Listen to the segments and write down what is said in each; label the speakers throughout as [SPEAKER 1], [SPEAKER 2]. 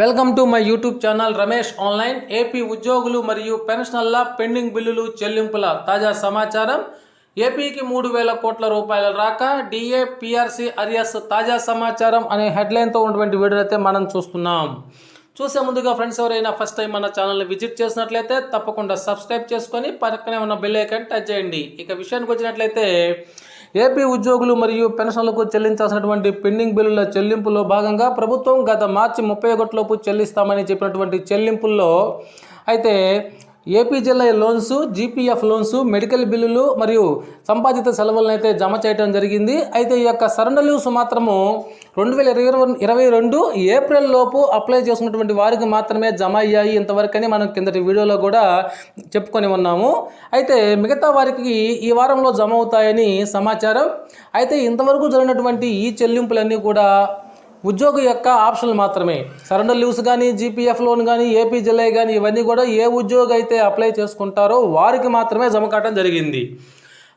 [SPEAKER 1] Welcome to my YouTube channel Ramesh online. AP ఉద్యోగులు మరియు పెన్షనర్ల pending బిల్లులు చెల్లింపుల తాజా సమాచారం. ఏపీకి 3,000 కోట్ల రూపాయల రాక, డిఏ పిఆర్సీ అరియర్స్ తాజా సమాచారం అనే హెడ్లైన్తో ఉన్నటువంటి వీడియో అయితే మనం చూస్తున్నాం. చూసే ముందుగా ఫ్రెండ్స్ ఎవరైనా ఫస్ట్ టైం మన ఛానల్ని విజిట్ చేసినట్లయితే తప్పకుండా సబ్స్క్రైబ్ చేసుకొని పక్కనే ఉన్న బెల్ ఐకాన్ టచ్ చేయండి. ఇక విషయానికి వచ్చినట్లయితే ఏపీ ఉద్యోగులు మరియు పెన్షన్లకు చెల్లించాల్సినటువంటి పెండింగ్ బిల్లుల చెల్లింపులో భాగంగా ప్రభుత్వం గత మార్చి 31 చెల్లిస్తామని చెప్పినటువంటి చెల్లింపుల్లో అయితే APGLI loans, GPF loans, medical బిల్లులు మరియు సంపాదిత సెలవులను అయితే జమ చేయడం జరిగింది. అయితే ఈ యొక్క సరెండర్ లీవ్స్ మాత్రము 2022 ఏప్రిల్ లోపు అప్లై చేసుకున్నటువంటి వారికి మాత్రమే జమ అయ్యాయి ఇంతవరకని మనం కిందటి వీడియోలో కూడా చెప్పుకొని ఉన్నాము. అయితే మిగతా వారికి ఈ వారంలో జమ అవుతాయని సమాచారం. అయితే ఇంతవరకు జరిగినటువంటి ఈ చెల్లింపులన్నీ కూడా ఉద్యోగి యొక్క ఆప్షన్లు మాత్రమే. సరెండర్ లీవ్స్ కానీ, జీపీఎఫ్ లోన్ కానీ, ఏపీజీఎల్ఐ కానీ ఇవన్నీ కూడా ఏ ఉద్యోగి అయితే అప్లై చేసుకుంటారో వారికి మాత్రమే జమ కావడం జరిగింది.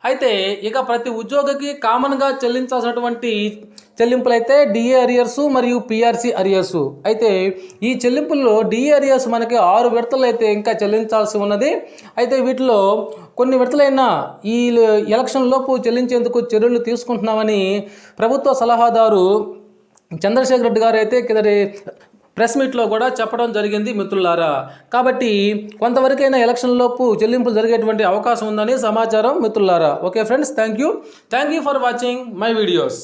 [SPEAKER 1] అయితే ఇక ప్రతి ఉద్యోగికి కామన్గా చెల్లించాల్సినటువంటి చెల్లింపులు అయితే డిఏ అరియర్స్ మరియు పిఆర్సీ అరియర్స్. అయితే ఈ చెల్లింపుల్లో డిఏ అరియర్స్ మనకి 6 విడతలు అయితే ఇంకా చెల్లించాల్సి ఉన్నది. అయితే వీటిలో కొన్ని విడతలైనా ఈ ఎలక్షన్ లోపు చెల్లించేందుకు చర్యలు తీసుకుంటున్నామని ప్రభుత్వ సలహాదారు చంద్రశేఖర్ రెడ్డి గారు అయితే కిందటి ప్రెస్ మీట్లో కూడా చెప్పడం జరిగింది మిత్రులారా. కాబట్టి కొంతవరకైనా ఎలక్షన్ లోపు చెల్లింపులు జరిగేటువంటి అవకాశం ఉందని సమాచారం మిత్రులారా. Okay friends, thank you for watching my videos.